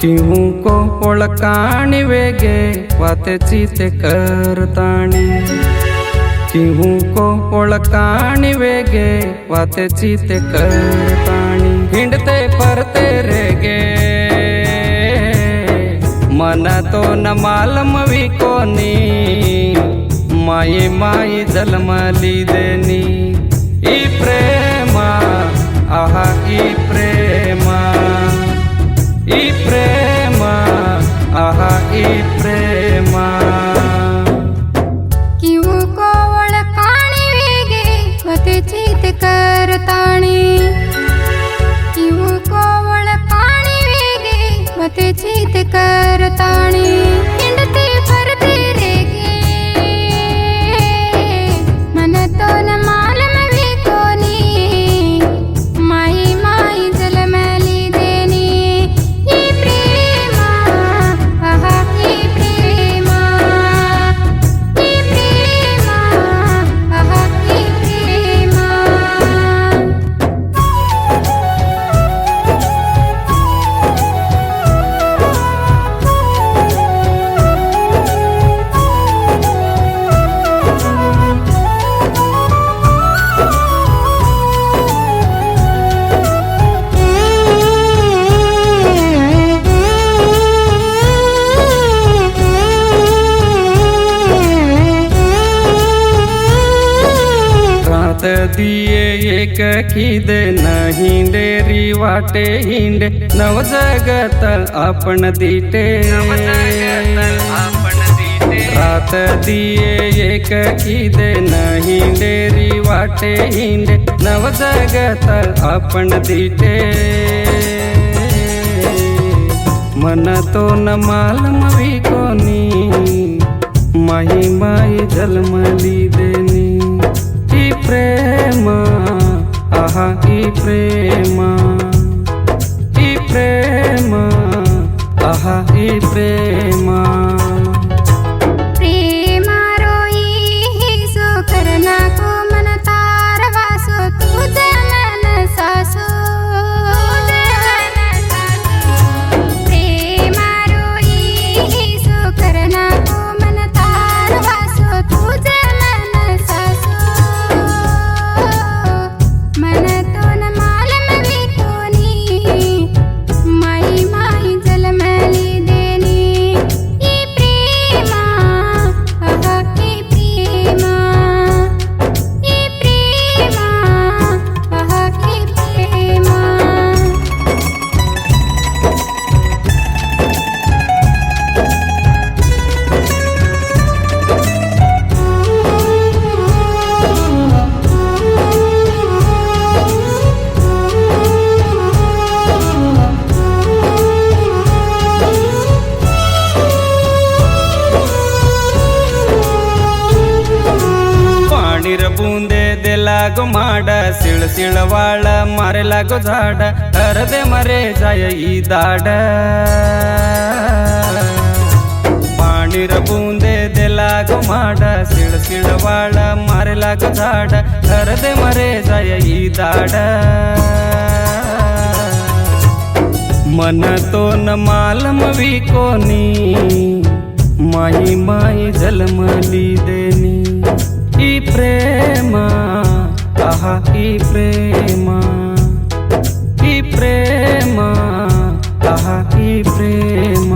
किहू को ओळखाणी वेगे वातेची ते करताणी किहू को ओळखाणी वेगे वातेची ते करताणी हिंडते परते रेगे मन तो न मालम वी कोनी माई माई जन्मली देनी ई प्रेमा आहा ई प्रेमा ಈ ಪ್ರೇಮ ಆಹಾ ಈ ಪ್ರೇಮ किहू को ओळखाणी वेगे वातेची ते करताणी किहू को ओळखाणी वेगे वातेची ते करताणी हिंडते परते रेगे मन तो न मालम वी कोनी माई माई जन्मली देनी ई प्रेमा आहा ई प्रेमा आहा ई प्रेमा रात दिए एक खिदे नहीं डेरी वाटे हिंडे नव जगतल आपण दीटे रात दिए एक खिदे नहीं डेरी वाटे हिंडे नव जगतल आपण दीटे मन तो न मालम वी कोनी माही माई जन्मली देनी ई प्रेम आहा ई प्रेम आहा ई प्रेम प्रेमा रोई सो करना को मन तारवासो तुझे मन सासो प्रेमा रोई सो करना को मन तारवासो तुझे मन सासो मन तो न मालम वी कोनी माई माई जन्मली देनी ई प्रेमा आहा ई प्रेमा आहा ई प्रेमा पाणीर बूंदे दे लागो माड सिळ सिळवाळ मारे लागो झाड हरदे मरे जाय ई दाड पाणीर बूंदे दे लागो माड सिळ सिळवाळ मारे लागो झाड हरदे मरे जाय ई दाड मन तो न मालम वी कोनी माई माई जन्मली देनी ई प्रेम आहा ई प्रेम आहा ई प्रेम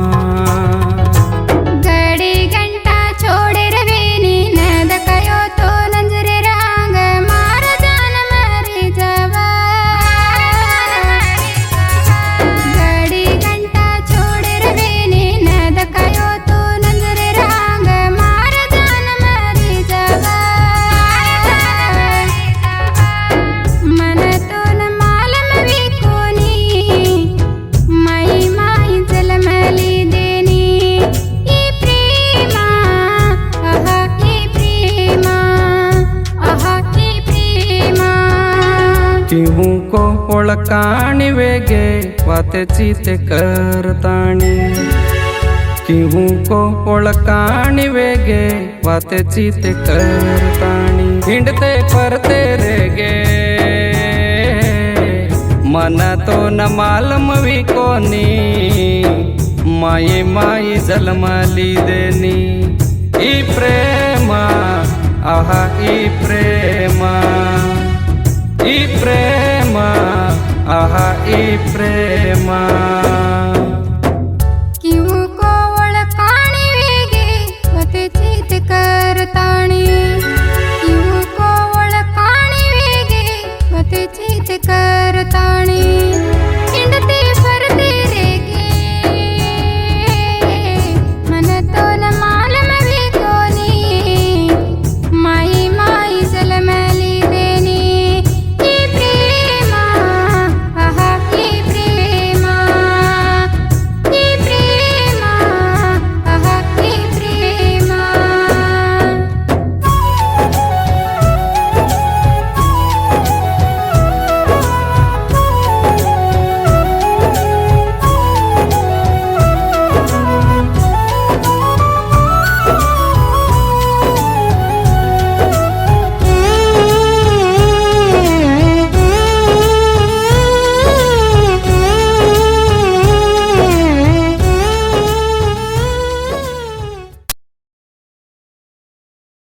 गडी गंटा छोड़िरवेनी नद कयो तो नंजरे रांग मार जान मरी जवा गडी गंटा छोड़िरवेनी नद कयो तो नंजरे रांग मार जान मरी जवा मन को ओळखाणी वेगे वातेची ते करताणी किहू को ओळखाणी वेगे वातेची ते करताणी हिंडते परते रेगे मन तो न मालमवी कोनी माये माई जलमली देनी ई प्रेमा आहा ई प्रेमा आहा ई प्रेमा